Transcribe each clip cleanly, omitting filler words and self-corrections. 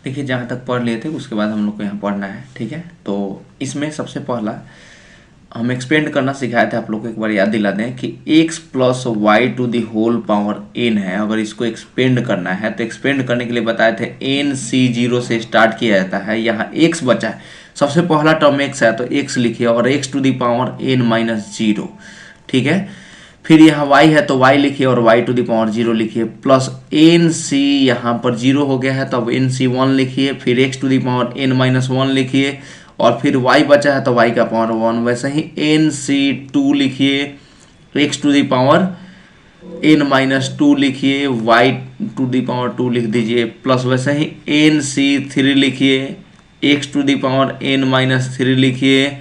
देखिए जहाँ तक पढ़ लिए थे उसके बाद हम लोग को यहाँ पढ़ना है, ठीक है। तो इसमें सबसे पहला हम एक्सपेंड करना सिखाए थे आप लोग को, एक बार याद दिला दें कि x plus y to the whole power n है। अगर इसको एक्सपेंड करना है तो एक्सपेंड करने के लिए बताए थे n/0 से स्टार्ट किया जाता है। यहाँ x बचा है, सबसे पहला टर्म x है तो x लिखिए और x to the power n-0, ठीक है। फिर यहाँ y है तो y लिखिए और y टू दी पावर 0 लिखिए, प्लस nc यहाँ पर 0 हो गया है तो अब nc1 लिखिए, फिर x to the power n-1 लिखिए और फिर y बचा है तो y का पावर 1। वैसे ही nc2 लिखिए, x to the power n-2 लिखिए, y टू दी पावर 2 लिख दीजिए, प्लस वैसे ही nc3 लिखिए, x to the power n-3 लिखिए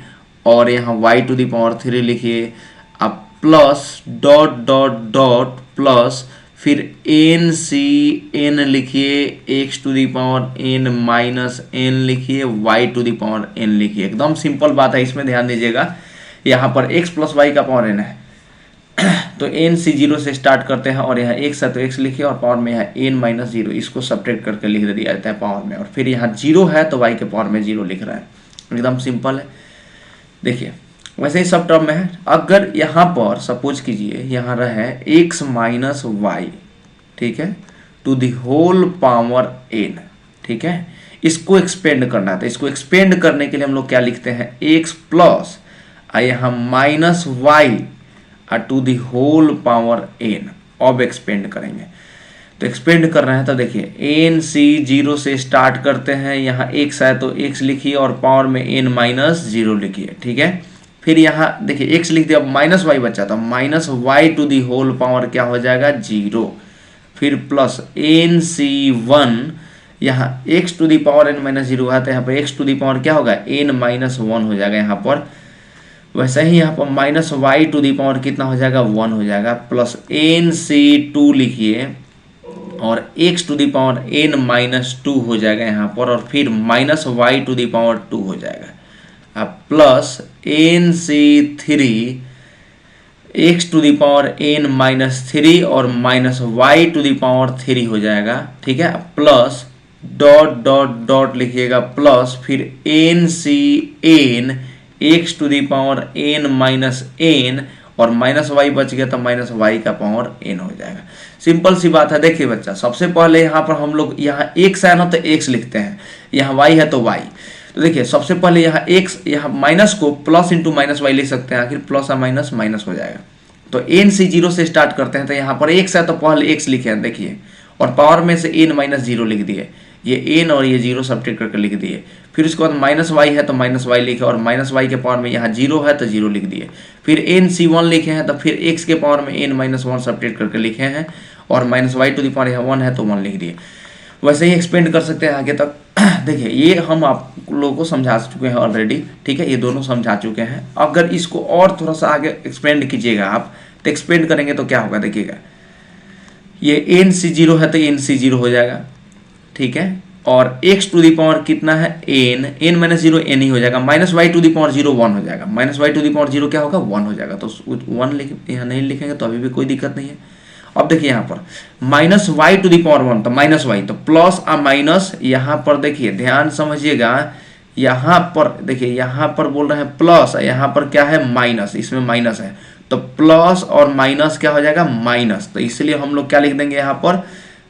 और यहाँ y टू दी पावर 3 लिखिए। अब plus dot dot dot plus फिर n लिखिए, x to the power n-n लिखिए, y to the power n लिखिए। एकदम सिंपल बात है, इसमें ध्यान दीजिएगा। यहाँ पर x प्लस वाई का पावर n है तो n/0 से स्टार्ट करते हैं और यहाँ x है तो x लिखिए और पावर में यहाँ n-0, इसको सब्ट्रैक्ट करके लिख दिया जाता है पावर में, और फिर यहाँ 0 है तो y के पावर में 0 लिख रहा है। एकदम सिंपल है। देखिए वैसे ही सब टर्म में है। अगर यहाँ पर सपोज कीजिए यहाँ रहे x माइनस वाई, ठीक है, to the whole power n, ठीक है, इसको एक्सपेंड करना है। तो इसको एक्सपेंड करने के लिए हम लोग क्या लिखते हैं, x प्लस यहाँ minus y to the whole power n। अब एक्सपेंड करेंगे तो एक्सपेंड कर रहे हैं तो देखिए n/0 से स्टार्ट करते हैं, यहाँ x है तो x लिखिए और पावर में n-0 लिखिए, ठीक है। फिर यहाँ देखिए x लिख दिया, अब माइनस वाई बचा तो minus y to the whole power क्या हो जाएगा 0, फिर प्लस nc1, यहाँ x to the power n-0 है तो यहाँ पर x टू दी पावर क्या होगा n-1 हो जाएगा यहाँ पर। वैसे ही यहाँ पर minus y to the power कितना हो जाएगा 1 हो जाएगा, प्लस nc2 लिखिए और x to the power n-2 हो जाएगा यहाँ पर, और फिर minus y to the power 2 हो जाएगा, अब plus nc3 x to the power n-3 और minus y to the power 3 हो जाएगा, ठीक है। प्लस डॉट डॉट डॉट लिखिएगा, प्लस फिर nc x to the power n-n और माइनस वाई बच गया तो माइनस वाई का पावर n हो जाएगा। सिंपल सी बात है। देखिए बच्चा, सबसे पहले यहाँ पर हम लोग यहाँ x है ना तो x लिखते हैं, यहाँ y है तो y। तो देखिए सबसे पहले यहाँ x, यहाँ माइनस को प्लस इंटू माइनस वाई लिख सकते हैं, आखिर प्लस और माइनस माइनस हो जाएगा। तो n/0 से स्टार्ट करते हैं तो यहाँ पर x है तो पहले x लिखे हैं, देखिए, और पावर में से n-0 लिख दिए, ये n और ये 0 सब्ट्रैक्ट करके लिख दिए। फिर उसके बाद माइनस वाई है तो माइनस वाई लिखे और माइनस वाई के पावर में यहाँ 0 है तो 0 लिख दिए। फिर nc1 लिखे हैं तो फिर x के पावर में n-1 सब्ट्रैक्ट करके लिखे हैं और minus y to the power यहाँ 1 है तो 1 लिख दिए। वैसे ही एक्सपेंड कर सकते हैं आगे तक। देखिए ये हम आप लोगों को समझा चुके हैं ऑलरेडी, ठीक है, ये दोनों समझा चुके हैं। अगर इसको और थोड़ा सा आगे एक्सपेंड कीजिएगा आप तो एक्सपेंड करेंगे तो क्या होगा, देखिएगा ये n/0 है तो n/0 हो जाएगा, ठीक है, और x टू दी पावर कितना है n-0 n ही हो जाएगा, minus y to the power 0 1 हो जाएगा, minus y to the power 0 क्या होगा 1 हो जाएगा। तो 1 यहाँ नहीं लिखेंगे तो अभी भी कोई दिक्कत नहीं है। अब देखिए यहाँ पर minus y to the power 1 तो माइनस वाई, तो प्लस और माइनस, यहाँ पर देखिए ध्यान समझिएगा, यहाँ पर देखिए यहाँ पर बोल रहे हैं प्लस, यहाँ पर क्या है माइनस, इसमें माइनस है तो प्लस और माइनस क्या हो जाएगा माइनस। तो इसलिए हम लोग क्या लिख देंगे यहाँ पर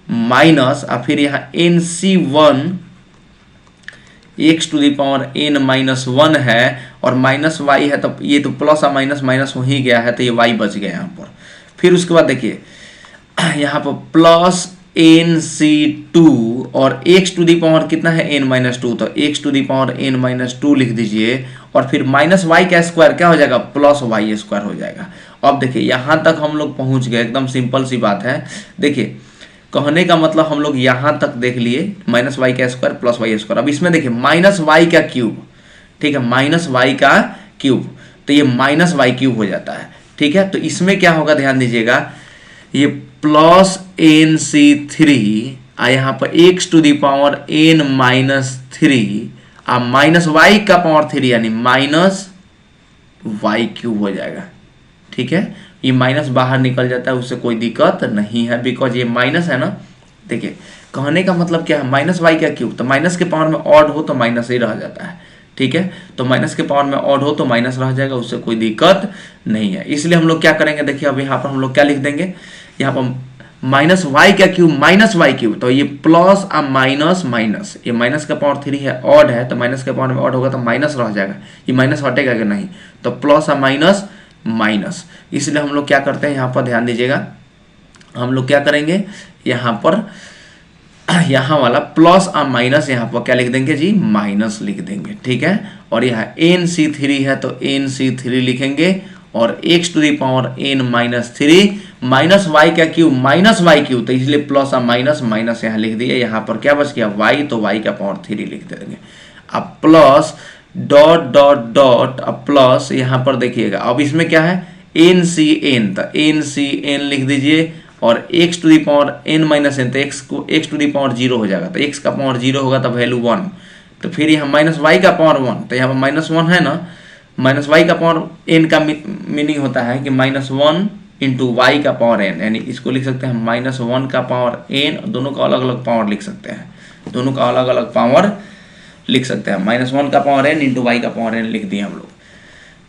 माइनस, और फिर यहाँ nc1 x to the power n-1 है और माइनस वाई है तो ये तो प्लस और माइनस माइनस हो ही गया है तो ये y बच गया यहाँ पर। फिर उसके बाद देखिए यहाँ पर प्लस nc2 और x टू दी पावर कितना है n-2, तो x to the power n-2 लिख दीजिए और फिर माइनस वाई का स्क्वायर क्या हो जाएगा प्लस वाई स्क्वायर हो जाएगा। अब देखिए यहाँ तक हम लोग पहुँच गए, एकदम सिंपल सी बात है। देखिए कहने का मतलब हम लोग यहाँ तक देख लिए, माइनस वाई का स्क्वायर प्लस वाई स्क्वायर। अब इसमें देखिए माइनस वाई का क्यूब, ठीक है, माइनस वाई का क्यूब, तो ये माइनस वाई क्यूब हो जाता है, ठीक है। तो इसमें क्या होगा ध्यान दीजिएगा, ये प्लस nc3 यहाँ पर x to the power n-3 minus y का पावर 3 यानी माइनस वाई क्यूब हो जाएगा, ठीक है। ये माइनस बाहर निकल जाता है, उससे कोई दिक्कत नहीं है, बिकॉज ये माइनस है ना। देखिए कहने का मतलब क्या है, माइनस वाई का क्यूब, तो माइनस के पावर में ऑड हो तो माइनस ही रह जाता है, ठीक है। तो माइनस के पावर में ऑड हो तो माइनस रह जाएगा, उससे कोई दिक्कत नहीं है। इसलिए हम लोग क्या करेंगे, देखिए अब यहाँ पर हम लोग क्या लिख देंगे, यहाँ पर माइनस वाई का क्यूब माइनस वाई क्यूब, तो ये प्लस आ माइनस माइनस, ये माइनस का पावर 3 है, ऑड है, तो माइनस के पावर में ऑड होगा तो माइनस रह जाएगा, ये माइनस हटेगा कि नहीं, तो प्लस आ माइनस माइनस। इसलिए हम लोग क्या करते हैं, यहाँ पर ध्यान दीजिएगा, हम लोग क्या करेंगे, यहाँ पर यहाँ वाला प्लस और माइनस यहाँ पर क्या लिख देंगे जी, माइनस लिख देंगे, ठीक है। और यहाँ NC3 है तो NC3 लिखेंगे, और x to the power n minus 3 minus y का क्यूब माइनस वाई क्यूब, तो इसलिए प्लस और माइनस माइनस यहाँ लिख दिए। यहाँ पर क्या बच गया, y, तो y का पावर 3 लिख देंगे। अब प्लस डॉट डॉट डॉट, अब प्लस यहाँ पर देखिएगा, अब इसमें क्या है NCn, तो NCn लिख दीजिए, और x to the power n minus n, तो x टू दी पावर 0 हो जाएगा, तो x का पावर 0 होगा तो वैल्यू 1, तो फिर यहाँ माइनस वाई का पावर 1, तो यहाँ पर माइनस 1 है ना, माइनस वाई का पावर n का मीनिंग होता है कि माइनस 1 इंटू वाई का पावर n, यानी इसको लिख सकते हैं माइनस 1 का पावर n, दोनों का अलग अलग पावर लिख सकते हैं, दोनों का अलग अलग पावर लिख सकते हैं, माइनस 1 का पावर n इंटू वाई का पावर n लिख दिए हम लोग।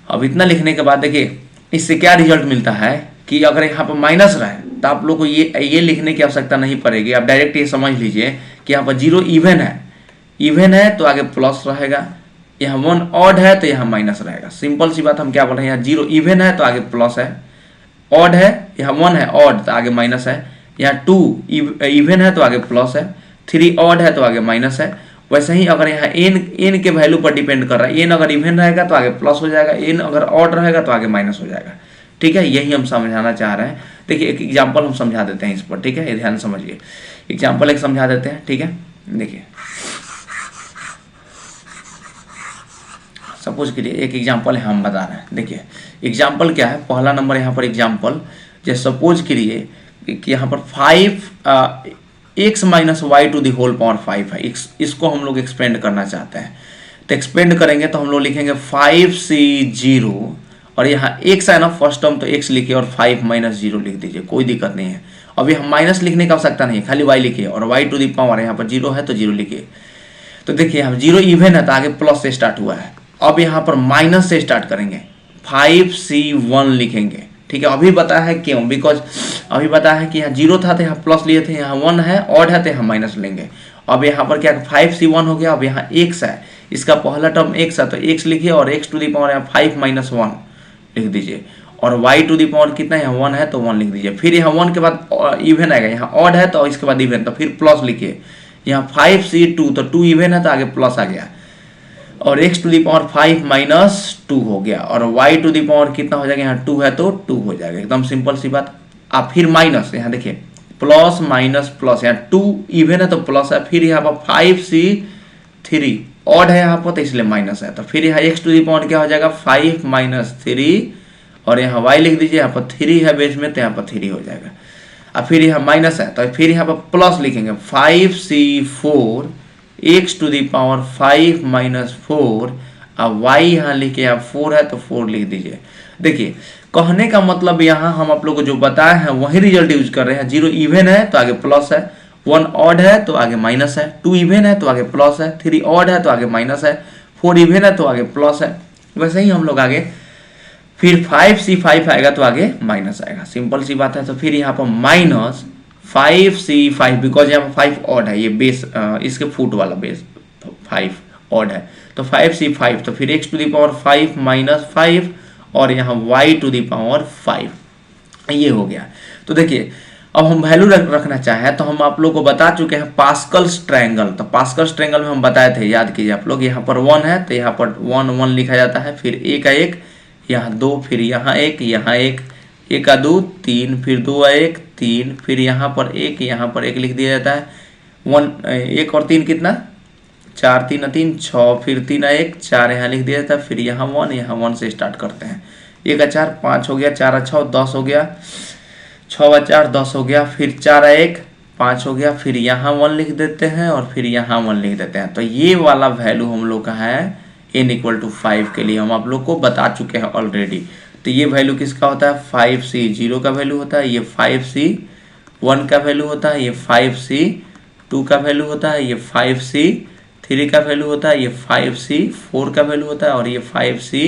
अब इतना लिखने के बाद देखिए इससे क्या रिजल्ट मिलता है कि अगर यहाँ पर माइनस रहे तो आप लोग को ये लिखने की आवश्यकता नहीं पड़ेगी, आप डायरेक्ट ये समझ लीजिए कि यहाँ पर 0 इवन है तो आगे प्लस रहेगा, यहाँ 1 ऑड है तो यहाँ माइनस रहेगा, सिंपल सी बात। हम क्या बोल रहे हैं, यहाँ 0 इवन है तो आगे प्लस है, ऑड है, यहाँ 1 है ऑड तो आगे माइनस है, यहाँ 2 इवन है तो आगे प्लस है, 3 ऑड है तो आगे माइनस है। वैसे ही अगर यहाँ n के वैल्यू पर डिपेंड कर रहा है, n अगर इवन रहेगा तो आगे प्लस हो जाएगा, n अगर ऑड रहेगा तो आगे माइनस हो जाएगा, ठीक है। यही हम समझाना चाह रहे हैं। देखिए एक एग्जांपल हम समझा देते हैं इस पर, ठीक है, ये ध्यान समझिए, एग्जांपल एक समझा देते हैं, ठीक है। देखिए सपोज करिए एक एग्जांपल है, हम बता रहे हैं, देखिए एग्जांपल क्या है, पहला नंबर यहाँ पर एग्जांपल, जैसे सपोज करिए कि यहाँ पर 5x minus y to the whole power 5 है, इसको हम लोग एक्सपेंड करना चाहते हैं, तो एक्सपेंड करेंगे तो हम लोग लिखेंगे 5c0, और यहाँ x है ना फर्स्ट टर्म, तो x लिखिए और 5 माइनस 0 लिख दीजिए, कोई दिक्कत नहीं है। अभी हम माइनस लिखने की आवश्यकता नहीं है, खाली y लिखिए, और y टू दी पावर यहाँ पर 0 है तो 0 लिखिए। तो देखिए हम 0 इवन है तो आगे प्लस से स्टार्ट हुआ है, अब यहाँ पर माइनस से स्टार्ट करेंगे, 5c1 लिखेंगे, ठीक है। अभी बताया है क्यों, बिकॉज अभी बताया है कि यहाँ 0 था तो यहाँ प्लस लिए थे, यहाँ 1 है ऑड है तो यहाँ माइनस लेंगे। अब यहाँ पर क्या 5c1 हो गया, अब यहाँ x है, इसका पहला टर्म x है तो x लिखिए, और x टू दी पावर यहाँ 5 माइनस 1 लिख दीजिए, और y टू दी पावर कितना है, यहाँ 1 है तो 1 लिख दीजिए। फिर यहाँ 1 के बाद इवन आएगा, यहाँ ऑड है तो इसके बाद इवन, तो फिर प्लस लिखिए, यहाँ 5c2 तो 2 इवन है तो आगे प्लस आ गया, और x to the power 5 minus 2 हो गया, और y टू दी पावर कितना हो जाएगा, यहाँ 2 है तो 2 हो जाएगा, एकदम सिंपल सी बात। आप फिर माइनस, यहाँ देखिए प्लस माइनस प्लस, यहाँ 2 इवन है तो प्लस है, फिर यहाँ पर 5c3 ऑड है यहाँ पर तो इसलिए माइनस है, तो फिर यहाँ x टू दी पावर क्या हो जाएगा 5 माइनस 3, और यहाँ y लिख दीजिए, यहाँ पर 3 है बेस में तो यहाँ पर 3 हो जाएगा। अब फिर यहाँ माइनस है तो फिर यहाँ पर प्लस लिखेंगे 5c4 x to the power 5 minus 4, अब y यहाँ लिखे, यहाँ 4 है तो 4 लिख दीजिए। देखिए कहने का मतलब यहाँ हम आप लोग को जो बताए हैं वही रिजल्ट यूज कर रहे हैं। 0 इवन है तो आगे प्लस है, 1 ऑड है तो आगे माइनस है, 2 इवन है तो आगे प्लस है, 3 ऑड है तो आगे माइनस है, 4 इवन है तो आगे प्लस है। वैसे ही हम लोग आगे फिर 5c5 आएगा तो आगे माइनस आएगा, सिंपल सी बात है। तो फिर यहाँ पर माइनस 5c5, बिकॉज यहाँ पर 5 ऑड है, ये बेस इसके फुट वाला बेस 5 ऑड है, तो 5c5, तो फिर x to the power 5 minus 5, और यहाँ y टू दी पावर 5, ये हो गया। तो देखिए अब हम वैल्यू रखना चाहें तो हम आप लोग को बता चुके हैं पास्कल्स ट्रायंगल, तो पास्कल्स ट्रायंगल में हम बताए थे, याद कीजिए आप लोग, यहाँ पर 1 है तो यहाँ पर 1 1 लिखा जाता है, फिर एक का एक, यहाँ 2, फिर यहाँ एक, एक का 2 3, फिर 2 का 1 3, फिर यहाँ पर एक लिख दिया जाता है, 1 और 3 कितना 4 3 3 6, फिर 3 का 1 4 यहाँ लिख दिया जाता है, फिर यहाँ 1 से स्टार्ट करते हैं, 1 का 4 5 हो गया, 4 का 6 10 हो गया, 6 का 4 10 हो गया, फिर 4 का 1 5 हो गया, फिर यहाँ 1 लिख देते हैं और फिर यहाँ 1 लिख देते हैं। तो ये वाला वैल्यू हम लोग का है n इक्वल टू 5 के लिए, हम आप लोग को बता चुके हैं ऑलरेडी। तो ये वैल्यू किसका होता है, 5c0 का वैल्यू होता है, ये 5c1 का वैल्यू होता है, ये 5c 2 का वैल्यू होता है, ये 5c 3 का वैल्यू होता है, ये 5c 4 का वैल्यू होता है और ये 5c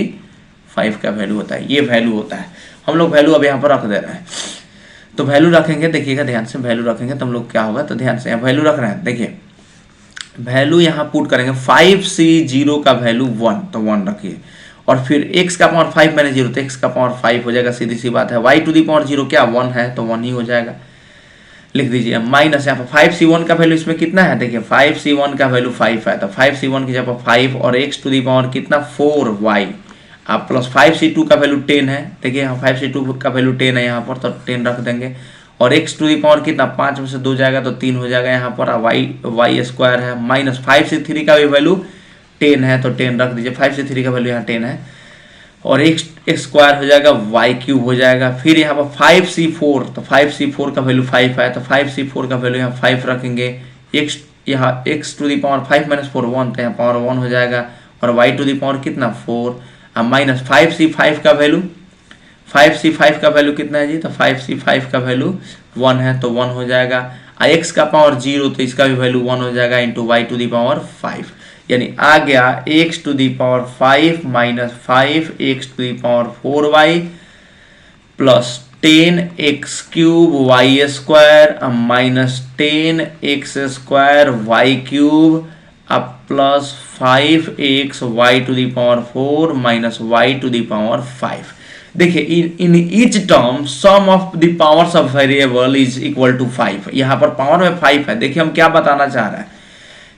5 का वैल्यू होता है। ये वैल्यू होता है, हम लोग वैल्यू अब यहाँ पर रख दे रहे हैं। तो वैल्यू रखेंगे, देखिएगा ध्यान से, वैल्यू रखेंगे तो हम लोग क्या होगा, तो ध्यान से वैल्यू रख रहे हैं, देखिए वैल्यू यहाँ पुट करेंगे। 5c0 का वैल्यू 1, तो 1 रखिए, और फिर x का पावर 5 मैंने 0, तो x का पावर 5 हो जाएगा, सीधी सी बात है। y टू दी पावर 0 क्या 1 है, तो 1 ही हो जाएगा, लिख दीजिए। माइनस यहाँ पर 5c1 का वैल्यू इसमें कितना है, देखिए 5c1 का वैल्यू 5 है, तो 5c1 की जगह 5 और x टू दी पावर कितना 4y, आप प्लस 5c2 का वैल्यू 10 है, देखिए यहाँ 5c2 का वैल्यू 10 है यहाँ पर, तो 10 रख देंगे, और x टू दी पावर कितना 5 में से 2 जाएगा तो 3 हो जाएगा यहाँ पर, y स्क्वायर है, माइनस 5c3 का भी वैल्यू 10 है, तो 10 रख दीजिए, 5c3 का वैल्यू यहाँ 10 है, और x स्क्वायर हो जाएगा, y क्यूब हो जाएगा। फिर यहाँ पर 5c4, तो 5c4 का वैल्यू 5 है, तो 5c4 का वैल्यू यहाँ 5 रखेंगे, x यहाँ x to the power 5 minus 4 1, तो यहाँ पावर 1 हो जाएगा, और y टू दी पावर कितना 4, माइनस 5c5 का वैल्यू, 5c5 का वैल्यू कितना है जी, तो 5c5 का वैल्यू 1 है, तो 1 हो जाएगा, x का पावर 0, तो इसका भी वैल्यू 1 हो जाएगा, into y to the power 5, यानी आ गया x to the power 5 minus 5 x to the power 4y plus 10x cube y square minus 10x square y cube अब plus 5x y to the power 4 minus y to the power 5। देखिए in each term sum of the powers of variable is equal to 5। यहाँ पर power में 5 है, देखिए हम क्या बताना चाह रहे हैं,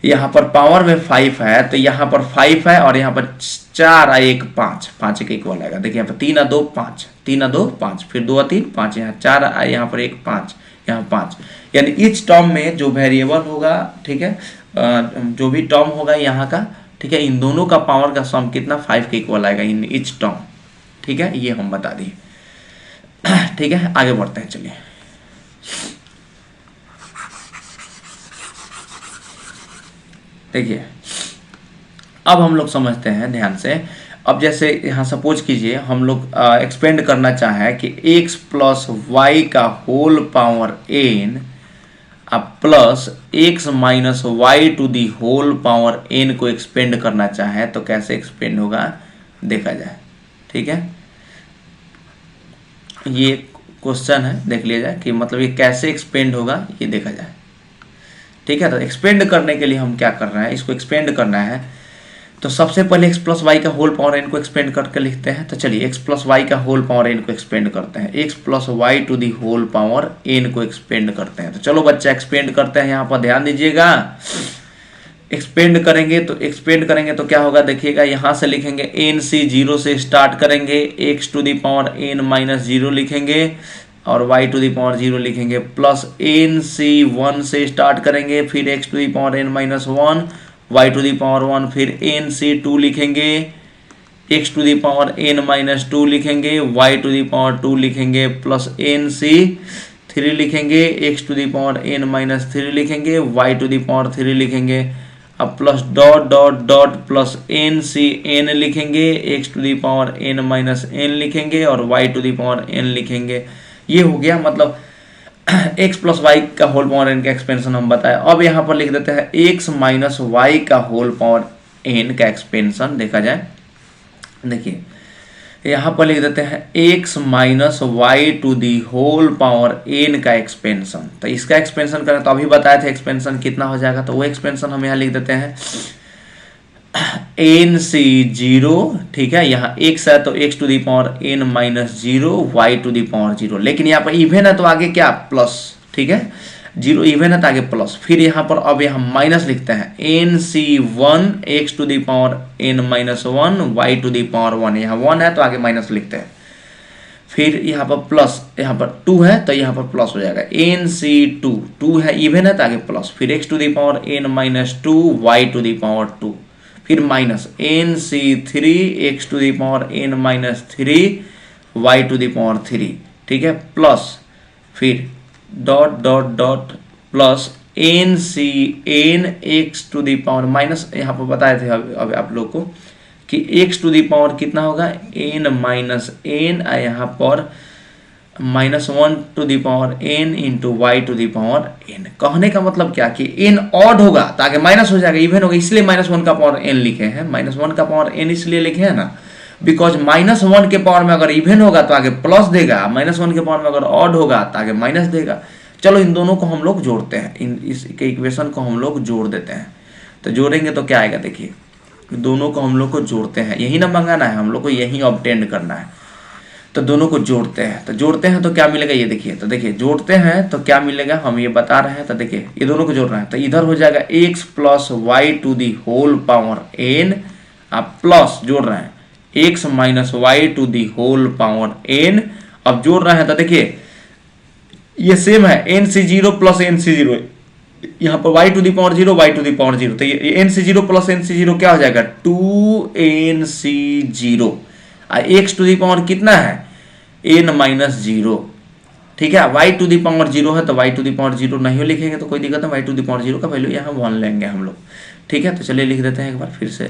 यहाँ पर पावर में 5 है, तो यहाँ पर 5 है और यहाँ पर 4 1 5, 5 के इक्वल आएगा। देखिए यहाँ पर 3 2 5, 3 2 5, फिर 2 3 5, यहाँ 4 आए, यहाँ पर 1 5, यहाँ 5, यानी ईच टर्म में जो वेरिएबल होगा, ठीक है, जो भी टर्म होगा यहाँ का, ठीक है, इन दोनों का पावर का सम कितना 5 के इक्वल आएगा इन ईच टर्म, ठीक है, ये हम बता दिए। ठीक है, आगे बढ़ते हैं, चलिए। देखिए अब हम लोग समझते हैं ध्यान से। अब जैसे यहाँ सपोज कीजिए हम लोग एक्सपेंड करना चाहें कि x प्लस वाई का होल पावर n अब plus x minus y to the whole power n को एक्सपेंड करना चाहें तो कैसे एक्सपेंड होगा देखा जाए। ठीक है, ये क्वेश्चन है, देख लिया जाए कि मतलब ये कैसे एक्सपेंड होगा, ये देखा जाए। ठीक है, तो एक्सपेंड करने के लिए हम क्या कर रहे हैं, इसको एक्सपेंड करना है तो सबसे पहले x प्लस वाई का होल पावर n को एक्सपेंड करके लिखते हैं। तो चलिए x प्लस वाई का होल पावर n को एक्सपेंड करते हैं, x plus y to the whole power n को एक्सपेंड करते हैं। तो चलो बच्चा एक्सपेंड करते हैं, यहाँ पर ध्यान दीजिएगा। एक्सपेंड करेंगे तो क्या होगा देखिएगा, यहाँ से लिखेंगे n c 0 से स्टार्ट करेंगे, x to the power n minus 0 लिखेंगे और y टू दी पावर 0 लिखेंगे, प्लस n c 1 से स्टार्ट करेंगे, फिर x to the power n minus 1, y to the power 1, फिर n c 2 लिखेंगे, x to the power n minus 2 लिखेंगे, y to the power 2 लिखेंगे, प्लस n c 3 लिखेंगे, x to the power n minus 3 लिखेंगे, y to the power 3 लिखेंगे, अब plus dot dot dot plus n c n लिखेंगे, x to the power n minus n लिखेंगे और y to the power n लिखेंगे। ये हो गया, मतलब x प्लस वाई का होल पावर n का एक्सपेंशन हम बताए। अब यहाँ पर लिख देते हैं x माइनस वाई का होल पावर n का एक्सपेंशन देखा जाए। देखिए यहाँ पर लिख देते हैं x minus y to the whole power n का एक्सपेंशन। तो इसका एक्सपेंशन करें तो अभी बताए थे एक्सपेंशन कितना हो जाएगा, तो वो एक्सपेंशन हम यहाँ लिख देते हैं n c 0। ठीक है, यहाँ x है तो x to the power n minus 0, y to the power 0, लेकिन यहाँ पर इवन है तो आगे क्या प्लस। ठीक है, 0 इवन है तो आगे प्लस, फिर यहाँ पर अब यहाँ माइनस लिखते हैं n c 1 x to the power n minus 1, y to the power 1, यहाँ 1 है तो आगे माइनस लिखते हैं, फिर यहाँ पर प्लस, यहाँ पर 2 है तो यहाँ पर प्लस हो जाएगा, n c 2, 2 है इवन है तो आगे प्लस, फिर x to the power n minus 2, y to the power 2, फिर minus n c 3 x to the power n minus 3, y to the power 3। ठीक है, प्लस फिर dot dot dot plus n c n x to the power minus, यहाँ पर बताए थे अब आप लोग को कि x टू दी पावर कितना होगा n माइनस n, यहाँ पर -1 to the power n into y to the power n। कहने का मतलब क्या कि n ऑड होगा तो आगे माइनस हो जाएगा, इवन होगा, इसलिए -1 का पावर n लिखे हैं। -1 का पावर n इसलिए लिखे हैं ना, बिकॉज -1 के पावर में अगर इवन होगा तो आगे प्लस देगा, -1 के पावर में अगर ऑड होगा तो आगे माइनस देगा। चलो इन दोनों को हम लोग जोड़ते हैं, इस इक्वेशन को हम लोग जोड़ देते हैं। तो जोड़ेंगे तो क्या आएगा, देखिए दोनों को हम लोग को जोड़ते हैं, यही ना मंगाना है हम लोग को, यही ऑब्टेन करना है। तो दोनों को जोड़ते हैं, तो जोड़ते हैं तो क्या मिलेगा ये देखिए, तो देखिए जोड़ते हैं तो क्या मिलेगा हम ये बता रहे हैं। तो देखिए ये दोनों को जोड़ रहे हैं तो इधर हो जाएगा x plus y to the whole power n, आप प्लस जोड़ रहे हैं x minus y to the whole power n। अब जोड़ रहे हैं तो देखिए ये सेम है, nc0 प्लस nc0, यहाँ पर y to the power 0 y to the power 0, तो ये nc0 प्लस nc0 क्या हो जाएगा 2nc0, x to the power कितना है n माइनस 0, ठीक है। y टू दी पावर 0 है तो y टू दी पावर 0 नहीं लिखेंगे तो कोई दिक्कत नहीं, y टू दी पावर 0 का वैल्यू यहाँ 1 लेंगे हम लोग, ठीक है। तो चलिए लिख देते हैं एक बार फिर से।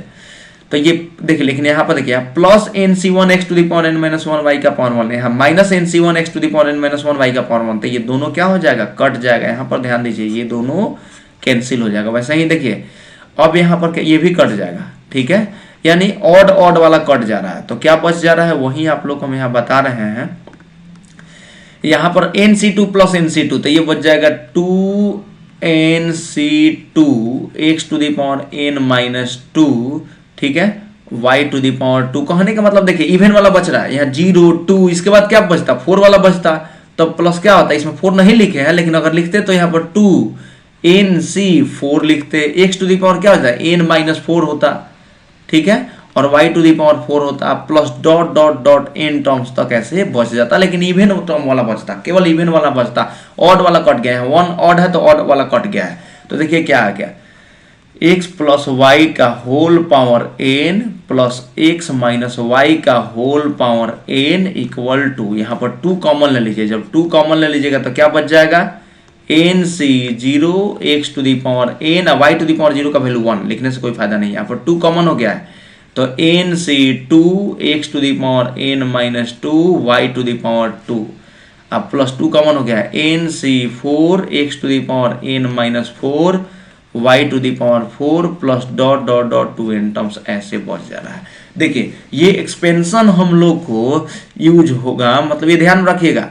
तो ये देखिए, लेकिन यहाँ पर देखिए plus nc1 x to the power n minus 1 y का पावर 1, यहाँ minus nc1 x to the power n minus 1 y का पावर 1, तो ये दोनों क्या हो जाएगा, कट जाएगा। यहाँ पर ध्यान दीजिए ये दोनों कैंसिल हो जाएगा। वैसे ही देखिए अब यहाँ पर ये भी कट जाएगा, ठीक है, यानी ऑड ऑड वाला कट जा रहा है। तो क्या बच जा रहा है वही आप लोग को हम यहाँ बता रहे हैं। यहाँ पर nc2 प्लस nc2, तो ये बच जाएगा 2nc2 x to the power n minus 2, ठीक है, y टू दी पावर 2। कहने का मतलब देखिए इवन वाला बच रहा है, यहाँ 0 2, इसके बाद क्या बचता 4 वाला बचता, तो प्लस क्या होता है, इसमें 4 नहीं लिखे हैं, लेकिन अगर लिखते तो यहाँ पर 2nc4 लिखते, x टू दी पावर क्या होता है n माइनस 4 होता, ठीक है, और y टू दी पावर 4 होता, plus dot dot dot n terms तक ऐसे बच जाता, लेकिन इवन टर्म वाला बचता, केवल इवन वाला बचता, ऑड वाला कट गया है, 1 ऑड है तो ऑड वाला कट गया है। तो देखिए क्या आ गया, x प्लस वाई का whole power n plus x minus y का whole power n equal to, यहाँ पर 2 कॉमन ले लीजिए, जब 2 कॉमन ले लीजिएगा तो क्या बच जाएगा nc0 x to the power n, y to the power 0 का वैल्यू 1 लिखने से कोई फायदा नहीं, यहाँ पर 2 कॉमन हो गया है, तो nc2 x to the power n minus 2 y to the power 2, अब प्लस 2 कॉमन हो गया है nc4 x to the power n minus 4 y to the power 4 plus dot dot dot 2n terms ऐसे बच जा रहा है। देखिए ये एक्सपेंशन हम लोग को यूज होगा, मतलब ये ध्यान रखिएगा,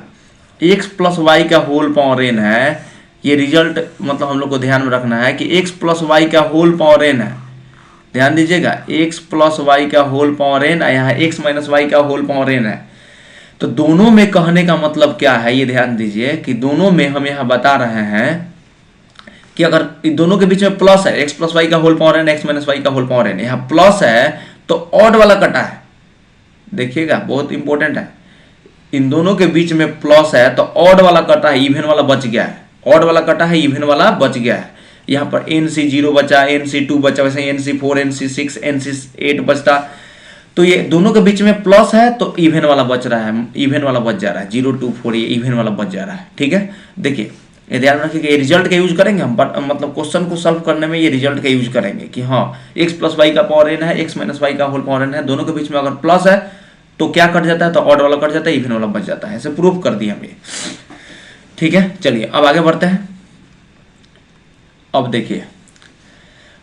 x प्लस वाई का होल पावर n है, ये रिजल्ट मतलब हम लोग को ध्यान में रखना है कि x प्लस वाई का होल पावर n है, ध्यान दीजिएगा x प्लस वाई का होल पावर n, यहाँ x माइनस वाई का होल पावर n है। तो दोनों में कहने का मतलब क्या है, ये ध्यान दीजिए कि दोनों में हम यहाँ बता रहे हैं कि अगर दोनों के बीच में प्लस है, x प्लस वाई का whole power n, x minus y का होल पावर n, यहाँ प्लस है तो ऑड वाला कटा है, देखिएगा बहुत इंपॉर्टेंट है, इन दोनों के बीच में प्लस है तो ऑड वाला कटा है, इवन वाला बच गया है, ऑड वाला कटा है, इवन वाला बच गया है। यहाँ पर nc0 बचा, nc2 बचा, वैसे nc4 nc6 nc8 बचता, तो ये दोनों के बीच में प्लस है तो इवन वाला बच रहा है, इवन वाला बच जा रहा है, 0 2 4 ये इवन वाला बच जा रहा है, ठीक है। देखिए ये ध्यान रखिए कि रिजल्ट का यूज करेंगे हम, मतलब क्वेश्चन को सॉल्व करने में ये रिजल्ट का यूज करेंगे कि हाँ x प्लस वाई का पावर n है, x माइनस वाई का होल पावर n है, दोनों के बीच में अगर प्लस है तो क्या कट जाता है, तो ऑड वाला कट जाता है, इवन वाला बच जाता है, ऐसे प्रूफ कर दिया हम ये, ठीक है। चलिए अब आगे बढ़ते हैं। अब देखिए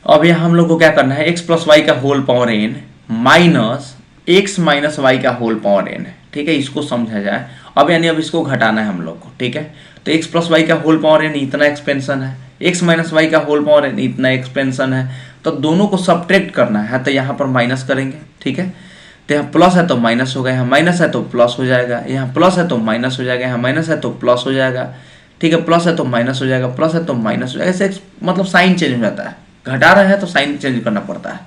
अब यहाँ हम लोग को क्या करना है, x प्लस वाई का whole power n minus x minus y का होल पावर n, ठीक है, इसको समझा जाए। अब यानी अब इसको घटाना है हम लोग को, ठीक है, तो x प्लस वाई का होल पावर n इतना एक्सपेंशन है, x माइनस वाई का होल पावर n इतना एक्सपेंशन है, तो दोनों को सब्ट्रैक्ट करना है, तो यहाँ पर माइनस करेंगे, ठीक है, तो यहाँ प्लस है तो माइनस होगा, यहाँ माइनस है तो प्लस हो जाएगा, यहाँ प्लस है तो माइनस हो जाएगा, यहाँ माइनस है तो प्लस हो जाएगा, ठीक है, प्लस है तो माइनस हो जाएगा, प्लस है तो माइनस हो जाएगा, ऐसे मतलब साइन चेंज हो जाता है, घटा रहे हैं तो साइन चेंज करना पड़ता है।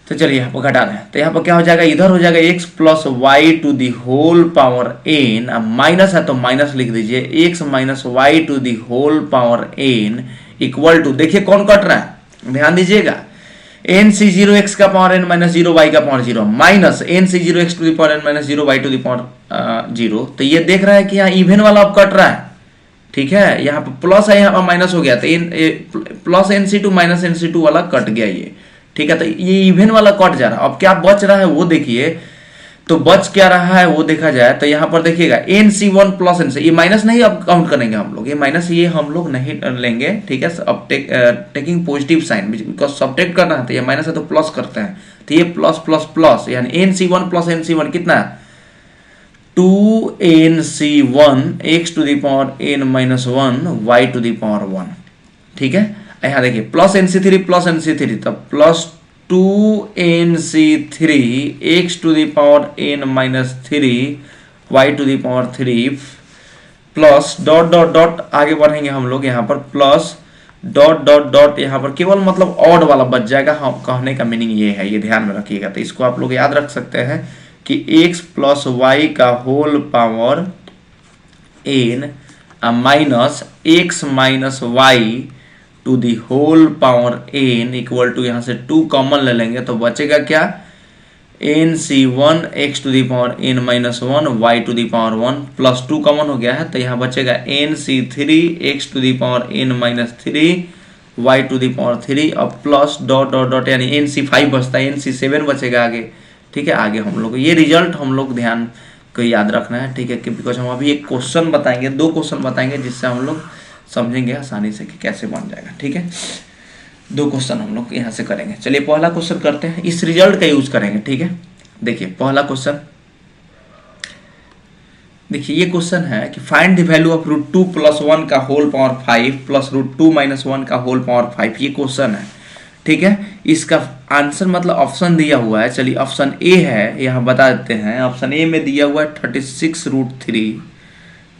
तो चलिए यहाँ पर घटा रहे हैं तो यहाँ पर क्या हो जाएगा, इधर हो जाएगा x plus y to the whole power n, अब माइनस है तो माइनस लिख दीजिए, x minus y to the whole power n equal to, देखिए कौन कट रहा है, ध्यान दीजिएगा, nc0 x का पावर n माइनस 0 y का power 0 minus nc0 x to the power n minus 0 y to the power 0, तो ये देख रहा है कि यहाँ इवन वाला अब कट रहा है, ठीक है, यहाँ पर प्लस है, यहाँ पर माइनस हो गया, तो प्लस nc2 माइनस nc2 वाला कट गया ये, ठीक है, तो ये इवन वाला कट जा रहा है। अब क्या बच रहा है वो देखिए, तो बच क्या रहा है वो देखा जाए तो यहाँ पर देखिएगा NC1 प्लस NC, ये माइनस नहीं अब काउंट करेंगे हम लोग, ये माइनस ये हम लोग नहीं लेंगे, ठीक है। अब taking positive sign, because subtract करना है तो ये माइनस है तो प्लस करते हैं, तो ये प्लस प्लस प्लस, यानी NC1 प्लस NC1 कितना है 2NC1 x to the power n minus 1 y to the power 1, ठीक है। यहाँ देखिए प्लस NC3 तब plus 2NC3 x to the power n minus 3 y to the power 3 plus dot dot dot आगे बढ़ेंगे हम लोग, यहाँ पर प्लस डॉट डॉट डॉट, यहाँ पर केवल मतलब ऑड वाला बच जाएगा। हम कहने का मीनिंग ये है, ये ध्यान में रखिएगा। तो इसको आप लोग याद रख सकते हैं कि x प्लस वाई का whole power n minus x minus y to the whole power n equal to, यहाँ से 2 कॉमन ले लेंगे तो बचेगा क्या NC1 x to the power n minus 1 y to the power 1 plus 2 common हो गया है तो यहाँ बचेगा NC3 x to the power n minus 3 y to the power 3 और प्लस डॉट डॉट डॉट, यानी NC5 बचता है, NC7 बचेगा आगे, ठीक है। आगे हम लोग ये रिजल्ट हम लोग ध्यान को याद रखना है, ठीक है, कि बिकॉज हम अभी एक क्वेश्चन बताएंगे, 2 क्वेश्चन बताएंगे जिससे हम लोग समझेंगे आसानी से कि कैसे बन जाएगा, ठीक है। 2 क्वेश्चन हम लोग यहाँ से करेंगे। चलिए पहला क्वेश्चन करते हैं, इस रिजल्ट का यूज करेंगे, ठीक है। देखिए पहला क्वेश्चन, देखिए ये क्वेश्चन है कि find the value of √2 plus 1 का होल पावर 5 प्लस √2 माइनस 1 का होल पावर 5, ये क्वेश्चन है, ठीक है। इसका आंसर मतलब ऑप्शन दिया हुआ है, चलिए ऑप्शन ए है, यहाँ बता देते हैं। ऑप्शन ए में दिया हुआ है 36√3,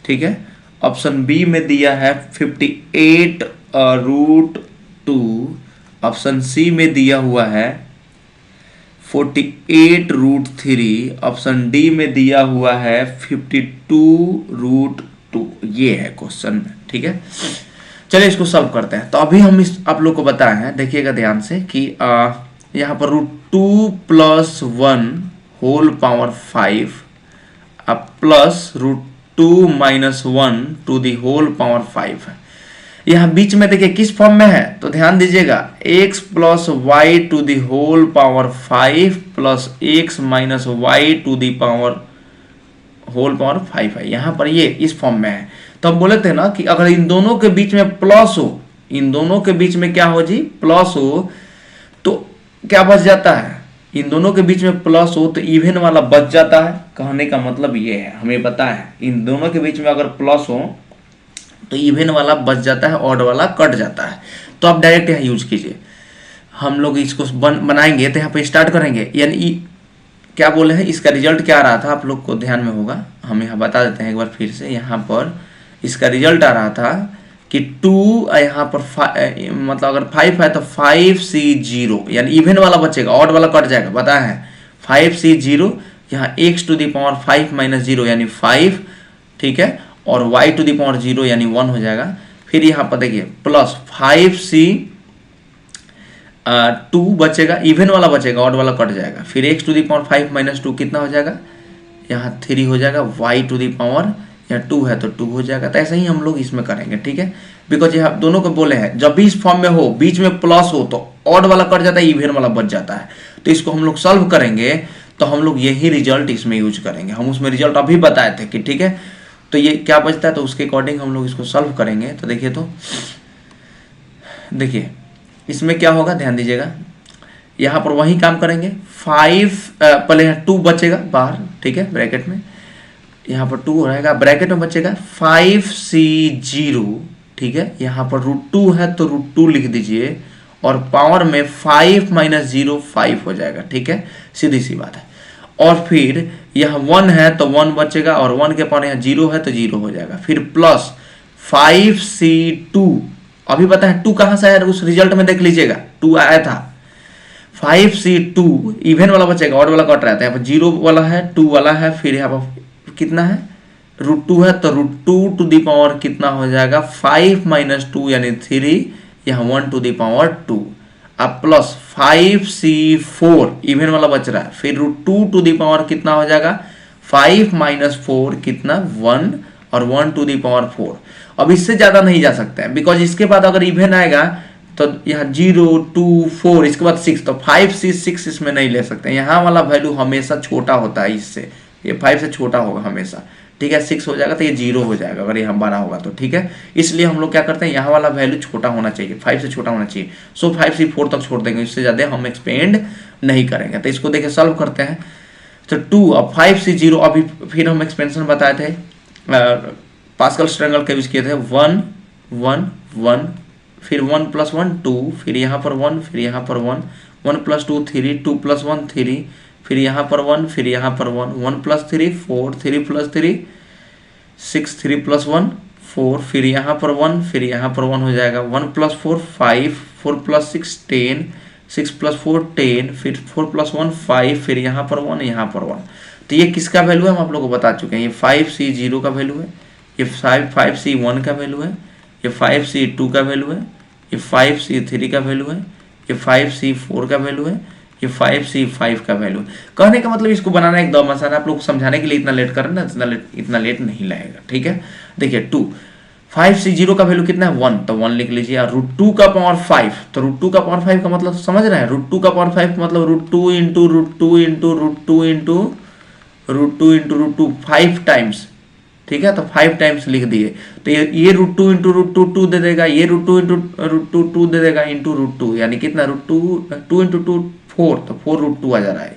ठीक है। ऑप्शन बी में दिया है 58√2, ऑप्शन सी में दिया हुआ है 48√3, ऑप्शन डी में दिया हुआ है 52√2, ये है क्वेश्चन में, ठीक है। चलिए इसको सॉल्व करते हैं। तो अभी हम इस आप लोग को बताए हैं, देखिएगा ध्यान से कि यहाँ पर √2 plus 1 whole power 5 plus √2 minus 1 to the whole power 5 है। यहाँ बीच में देखिए किस फॉर्म में है तो ध्यान दीजिएगा, x plus y to the whole power 5 plus x minus y to the power whole power 5 है। यहाँ पर ये इस फॉर्म में है। तो हम बोले थे ना कि अगर इन दोनों के बीच में प्लस हो, इन दोनों के बीच में क्या हो जी, प्लस हो, तो क्या बच जाता है, इन दोनों के बीच में प्लस हो तो इवन वाला बच जाता है। कहने का मतलब ये है, हमें पता है इन दोनों के बीच में अगर प्लस हो तो इवन वाला बच जाता है, ऑड वाला कट जाता है। तो आप डायरेक्ट यहाँ यूज कीजिए। हम लोग इसको बनाएंगे तो यहाँ पे स्टार्ट करेंगे, यानी क्या बोले हैं, इसका रिजल्ट क्या आ रहा था आप लोग को ध्यान में होगा, हम यहाँ बता देते हैं एक बार फिर से। यहाँ पर इसका रिजल्ट आ रहा था कि 2 यहाँ पर मतलब अगर 5 है तो 5C0, यानी इवन वाला बचेगा, ऑड वाला कट जाएगा, पता है 5C0, यहाँ x to the power 5 minus 0 यानी 5, ठीक है, और y टू दी पावर 0 यानी 1 हो जाएगा। फिर यहाँ पर देखिए प्लस 5C2 बचेगा, इवन वाला बचेगा, ऑड वाला कट जाएगा। फिर x to the power 5 minus 2 कितना हो जाएगा, यहाँ 3 हो जाएगा, y टू दी पावर यहाँ 2 है तो 2 हो जाएगा। तो ऐसे ही हम लोग इसमें करेंगे, ठीक है, बिकॉज ये दोनों को बोले हैं जब भी इस फॉर्म में हो, बीच में प्लस हो तो ऑड वाला कट जाता है, इवन वाला बच जाता है। तो इसको हम लोग सॉल्व करेंगे तो हम लोग यही रिजल्ट इसमें यूज करेंगे। हम उसमें रिजल्ट अभी बताए थे कि ठीक है, तो ये क्या बचता है तो उसके अकॉर्डिंग हम लोग इसको सॉल्व करेंगे। तो देखिए, तो देखिए इसमें क्या होगा, ध्यान दीजिएगा, यहाँ पर वही काम करेंगे। 5 पहले यहाँ 2 बचेगा बाहर, ठीक है, ब्रैकेट में, यहाँ पर 2 रहेगा, ब्रैकेट में बचेगा 5C0, ठीक है। यहाँ पर √2 है तो √2 लिख दीजिए, और पावर में 5 माइनस 0 5 हो जाएगा, ठीक है, सीधी सी बात है। और फिर यहाँ 1 है तो 1 बचेगा, और 1 के पावर यहाँ 0 है तो 0 हो जाएगा। फिर प्लस 5C2, अभी पता है 2 कहाँ से आया, उस रिजल्ट में देख लीजिएगा 2 आया था। 5C2 इवन वाला बचेगा, ऑड वाला कट रहा था, यहाँ पर 0 वाला है, 2 वाला है, फिर यहाँ पर कितना है, √2 है तो √2 टू दी पावर कितना हो जाएगा, 5 माइनस 2 यानी 3, यहाँ 1 टू दी पावर 2, अब प्लस 5C4 इवन वाला बच रहा है, फिर √2 टू दी पावर कितना हो जाएगा, 5 माइनस 4 कितना 1, और 1 टू दी पावर 4। अब इससे ज्यादा नहीं जा सकता है, बिकॉज इसके बाद अगर इवन आएगा तो यहाँ 0 2 4 इसके बाद 6, तो 5C6 इसमें नहीं ले सकते। यहाँ वाला वैल्यू हमेशा छोटा होता है इससे, ये 5 से छोटा होगा हमेशा, ठीक है। 6 हो जाएगा तो ये 0 हो जाएगा अगर यहाँ 12 होगा तो, ठीक है। इसलिए हम लोग क्या करते हैं, यहाँ वाला वैल्यू छोटा होना चाहिए, 5 से छोटा होना चाहिए। सो 5C4 तक छोड़ देंगे, इससे ज़्यादा हम एक्सपेंड नहीं करेंगे। तो इसको देखिए सॉल्व करते हैं। तो 2 अब 5C0, अभी फिर हम एक्सपेंशन बताए थे, पास्कल्स ट्रायंगल के यूज किए थे, 1 1 1, फिर 1 + 1 2, फिर यहाँ पर 1, फिर यहाँ पर 1, 1 + 2 3, 2 + 1 3, फिर यहाँ पर 1, फिर यहाँ पर 1, 1 + 3 4, 3 + 3 6, 3 + 1 4, फिर यहाँ पर 1, फिर यहाँ पर 1 हो जाएगा, 1 + 4 5, 4 + 6 10, 6 + 4 10, फिर 4 + 1 5, फिर यहाँ पर 1, यहाँ पर 1। तो ये किसका वैल्यू है हम आप लोगों को बता चुके हैं, ये 5C0 का वैल्यू है, ये 5C1 का वैल्यू है, ये 5C2 का वैल्यू है, ये 5C3 का वैल्यू है, ये 5C4 का वैल्यू है, ये 5C5 का वैल्यू है। कहने का मतलब इसको बनाना एकदम आसान है, आप लोग समझाने के लिए इतना लेट कर रहे हैं ना, इतना लेट नहीं लगेगा, ठीक है। देखिए 2, 5C0 का वैल्यू कितना है 1, तो 1 लिख लीजिए, और √2 का पावर 5, तो √2 का पावर 5 का मतलब तो समझ रहे हैं, √2 का पावर 5 का मतलब √2 into √2 into √2 into √2 into √2 5 times, ठीक है। तो 5 टाइम्स लिख दिए, तो ये √2 इंटू √2 2 दे देगा, ये √2 इंटू √2 2 दे देगा इंटू √2, यानी कितना √2 इंटू 2 4, तो 4√2 आ जा रहा है,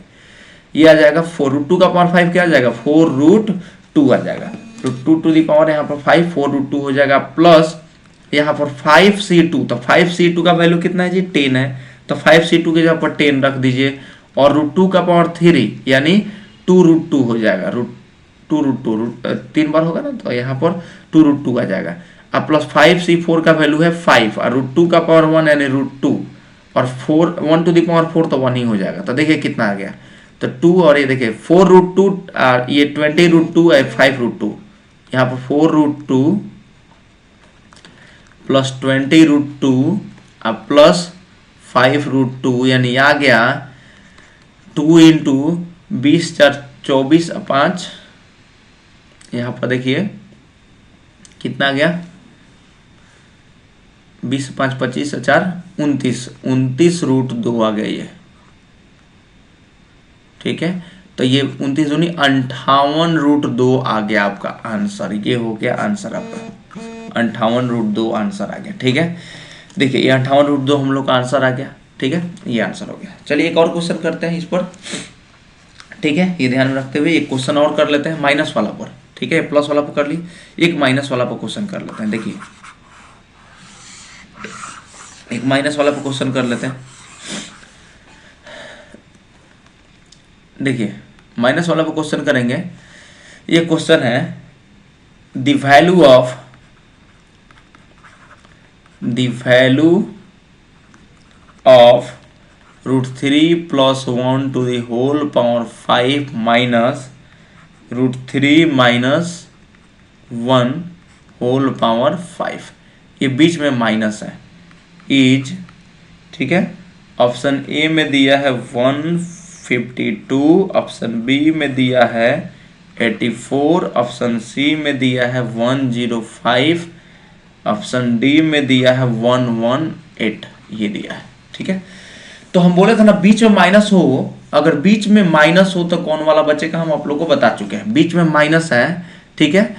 ये आ जाएगा 4, √2 का पावर 5 क्या आ जाएगा 4√2 आ जाएगा, √2 टू दी पावर यहाँ पर 5 4√2 हो जाएगा, प्लस यहाँ पर 5C2, तो 5C2 का वैल्यू कितना है जी 10 है, तो 5C2 की जगह पर 10 रख दीजिए, और √2 का पावर 3 यानी 2√2 हो जाएगा, 2√2 3 बार होगा ना, तो यहाँ पर 2√2 आ जाएगा। अब प्लस 5C4 का वैल्यू है 5, और √2 का पावर 1 यानी √2, और 4 1 टू दी पावर 4 तो 1 ही हो जाएगा। तो देखिए कितना आ गया, तो 2 और ये देखिए 4√2, ये 20√2 है 5√2, यहाँ पर 4√2 प्लस 20√2 अब प्लस 5√2, यानी आ गया 2 इंटू 20 4 24 5, यहाँ पर देखिए कितना आ गया 20 5 25 4 29, 29√2 आ गया ये, ठीक है। तो ये 29 दूनी 58√2 आ गया आपका आंसर, ये हो गया आंसर आपका 58√2 आंसर आ गया, ठीक है। देखिए ये 58√2 हम लोग का आंसर आ गया, ठीक है, ये आंसर हो गया। चलिए एक और क्वेश्चन करते हैं इस पर, ठीक है, ये ध्यान में रखते हुए एक क्वेश्चन और कर लेते हैं माइनस वाला पर, ठीक है, प्लस वाला पर कर ली, एक माइनस वाला पर क्वेश्चन कर लेते हैं। देखिए एक माइनस वाला पर क्वेश्चन कर लेते हैं। देखिए माइनस वाला पर क्वेश्चन करेंगे, ये क्वेश्चन है the value of √3 + 1 to the whole power 5 minus √3 - 1 whole power 5, ये बीच में माइनस है, इज, ठीक है। ऑप्शन ए में दिया है 152, ऑप्शन बी में दिया है 84, ऑप्शन सी में दिया है 105, ऑप्शन डी में दिया है 118, ये दिया है, ठीक है। तो हम बोले थे ना बीच में माइनस हो, अगर बीच में माइनस हो तो कौन वाला बचेगा हम आप लोग को बता चुके हैं, बीच में माइनस है, ठीक है,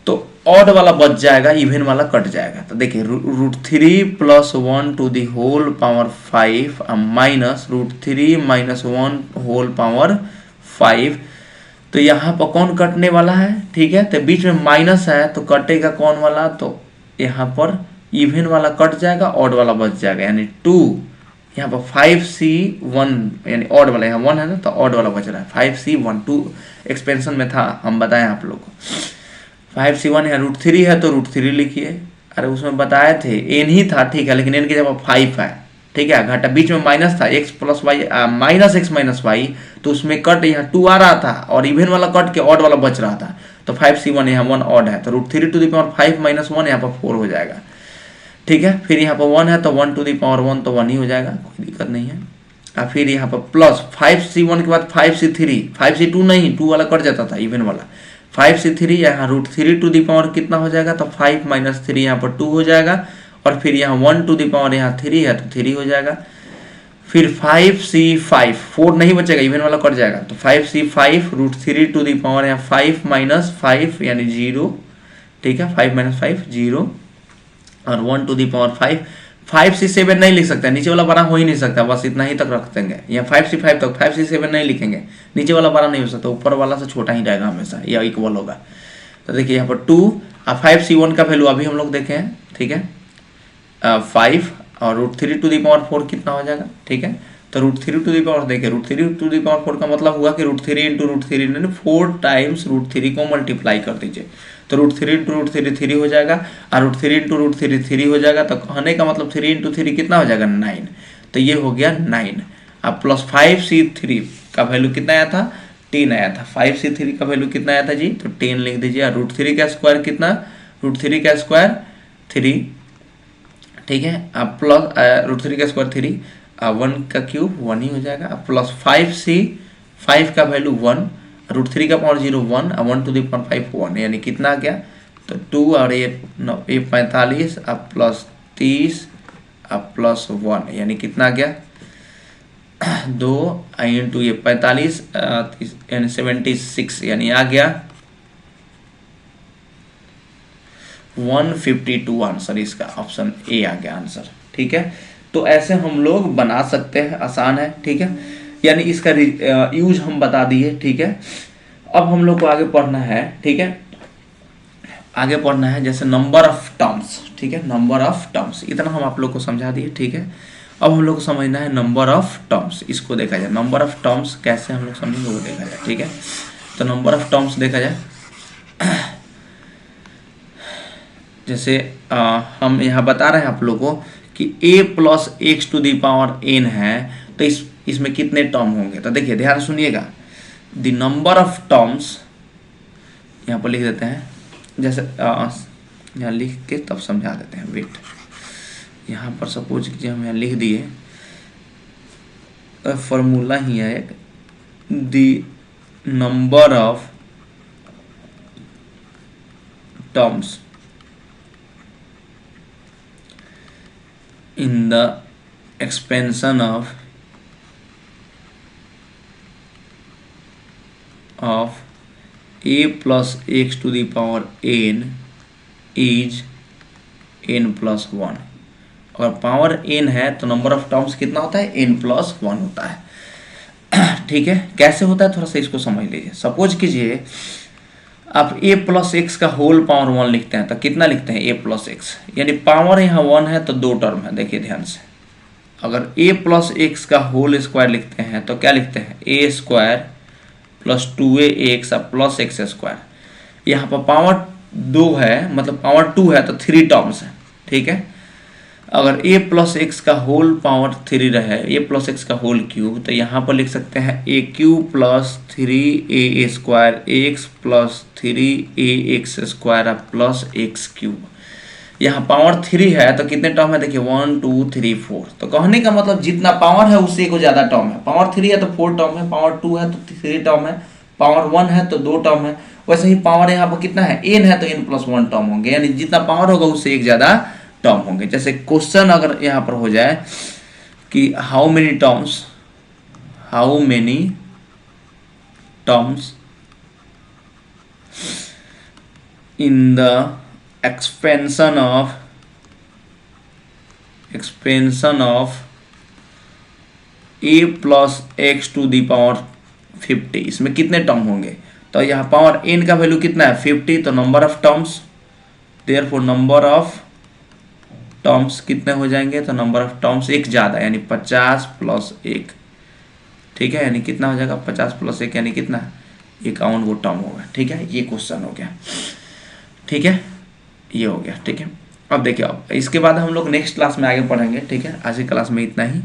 तो ऑड वाला बच जाएगा, इवन वाला कट जाएगा। तो देखिए √3 + 1 to the whole power 5 minus √3 - 1 whole power 5, तो यहाँ पर कौन कटने वाला है, ठीक है। तो बीच में माइनस है तो कटेगा कौन वाला, तो यहाँ पर इवन वाला कट जाएगा, ऑड वाला बच जाएगा, यानी 2, यहाँ पर 5C1 यानी ऑड वाला, यहाँ 1 है ना तो ऑड वाला बच रहा है, 5C1 2 एक्सपेंशन में था, हम बताएं आप लोग को 5C1 है, √3 है तो √3 लिखिए, अरे उसमें बताए थे n ही था, ठीक है, लेकिन n की जगह 5 है, ठीक है, घटा बीच में माइनस था x + y minus x - y, तो उसमें कट यहाँ 2 आ रहा था और इवन वाला कट के ऑड वाला बच रहा था, तो 5C1 यहाँ 1 ऑड है, तो √3 टू दी पावर 5 - 1 यहाँ पर 4 हो जाएगा, ठीक है। फिर यहाँ पर 1 है तो 1 टू दी पावर 1 तो 1 ही हो जाएगा, कोई दिक्कत नहीं है। और फिर यहाँ पर प्लस 5C1 के बाद 5C3, 5C2 नहीं, 2 वाला कट जाता था इवन वाला, 5C3 यहाँ √3 टू दी पावर कितना हो जाएगा, तो 5 - 3 यहाँ पर 2 हो जाएगा, और फिर यहाँ 1 टू द पावर यहाँ 3 है तो 3 हो जाएगा। फिर 5c5 4 नहीं बचेगा, इवन वाला कट जाएगा, तो 5c5 √3 टू द पावर यहाँ 5 माइनस 5 यानी 0, ठीक है, 5 माइनस 5 0, और 1 टू द पावर 5। 5c7 नहीं लिख सकते, नीचे वाला बड़ा हो ही नहीं सकता, बस इतना ही तक रख देंगे, या 5c5 तक, 5c7 नहीं लिखेंगे, नीचे वाला बड़ा नहीं हो सकता, ऊपर वाला से छोटा ही रहेगा हमेशा, या इक्वल होगा। तो देखिए यहाँ पर 2 और 5c1 का वैल्यू अभी हम लोग देखे हैं, ठीक है, 5 और √3 टू द पावर 4 कितना हो जाएगा, ठीक है, तो √3 टू द पावर देखिए, √3 टू द पावर 4 का मतलब हुआ कि √3 इंटू √3 यानी 4 टाइम्स √3 को मल्टीप्लाई कर दीजिए, तो √3 इंटू √3 3 हो जाएगा, और √3 इंटू √3 3 हो जाएगा, तो कहने का मतलब 3 इंटू 3 कितना हो जाएगा 9, तो ये हो गया 9। अब प्लस 5c3 का वैल्यू कितना आया था 10 आया था, 5c3 का वैल्यू कितना आया था जी, तो 10 लिख दीजिए, और √3 का स्क्वायर कितना, √3 का स्क्वायर 3, ठीक है, अब प्लस √3 का स्क्वायर 3, 1 का क्यूब 1 ही हो जाएगा, प्लस 5c5 का वैल्यू 1, √3 का पावर 0 1, 1 टू द पावर 5 1, यानी कितना आ गया, तो 2 और ये 45, अब प्लस 30 अब प्लस 1, यानी कितना आ गया 2 इंटू ये 45 यानी 76, यानी आ गया 152 आंसर, इसका ऑप्शन ए आ गया आंसर, ठीक है। तो ऐसे हम लोग बना सकते हैं, आसान है, ठीक है, यानी इसका यूज हम बता दिए, ठीक है। अब हम लोग को आगे पढ़ना है, ठीक है, आगे पढ़ना है जैसे नंबर ऑफ टर्म्स, ठीक है, नंबर ऑफ टर्म्स, इतना हम आप लोग को समझा दिए, ठीक है। अब हम लोग को समझना है नंबर ऑफ टर्म्स, इसको देखा जाए, नंबर ऑफ टर्म्स कैसे हम लोग समझेंगे वो देखा जाए, ठीक है। तो नंबर ऑफ टर्म्स देखा जाए, जैसे हम यहाँ बता रहे हैं आप लोगों को कि a plus x to the power n है, तो इसमें कितने टर्म होंगे, तो देखिए ध्यान सुनिएगा, द नंबर ऑफ टर्म्स यहाँ पर लिख देते हैं, जैसे यहाँ लिख के तब समझा देते हैं, वेट, यहाँ पर सपोज कीजिए हम यहाँ लिख दिए, फॉर्मूला ही है एक, the number of terms in the expansion of a plus x to the power n is n plus 1। अगर पावर n है तो नंबर ऑफ टर्म्स कितना होता है n plus 1 होता है, ठीक है। कैसे होता है थोड़ा सा इसको समझ लीजिए, सपोज कीजिए आप a प्लस एक्स का होल पावर 1 लिखते हैं, तो कितना लिखते हैं a प्लस एक्स, यानी पावर यहाँ 1 है तो 2 टर्म है, देखिए ध्यान से। अगर a प्लस एक्स का होल स्क्वायर लिखते हैं तो क्या लिखते हैं a square plus 2ax plus x square, यहाँ पर पावर 2 है मतलब पावर 2 है तो 3 टर्म्स है, ठीक है। अगर a प्लस एक्स का होल पावर 3 रहे, a प्लस एक्स का होल क्यूब, तो यहाँ पर लिख सकते हैं a cube plus 3a square x plus 3ax square plus x cube. यहाँ पावर 3 है तो कितने टर्म है, देखिए 1 2 3 4, तो कहने का मतलब जितना पावर है उससे को ज़्यादा टर्म है, पावर 3 है तो 4 टर्म है, पावर 2 है तो 3 टर्म है, पावर 1 है तो 2 टर्म है। वैसे ही पावर यहाँ पर कितना है n है तो n प्लस 1 टर्म होंगे, यानी जितना पावर होगा उससे एक ज़्यादा टर्म होंगे। जैसे क्वेश्चन अगर यहाँ पर हो जाए कि how many terms in the expansion of a plus x to the power 50, इसमें कितने टर्म होंगे, तो यहाँ पावर n का वैल्यू कितना है 50, तो number of terms, therefore number of terms कितने हो जाएंगे, तो नंबर ऑफ टर्म्स एक ज़्यादा यानी 50 प्लस 1, ठीक है, यानी कितना हो जाएगा 50 प्लस 1 यानी कितना 51 वो टर्म होगा, ठीक है। ये क्वेश्चन हो गया, ठीक है, ये हो गया, ठीक है। अब देखिए अब इसके बाद हम लोग नेक्स्ट क्लास में आगे पढ़ेंगे, ठीक है। आज की क्लास में इतना ही।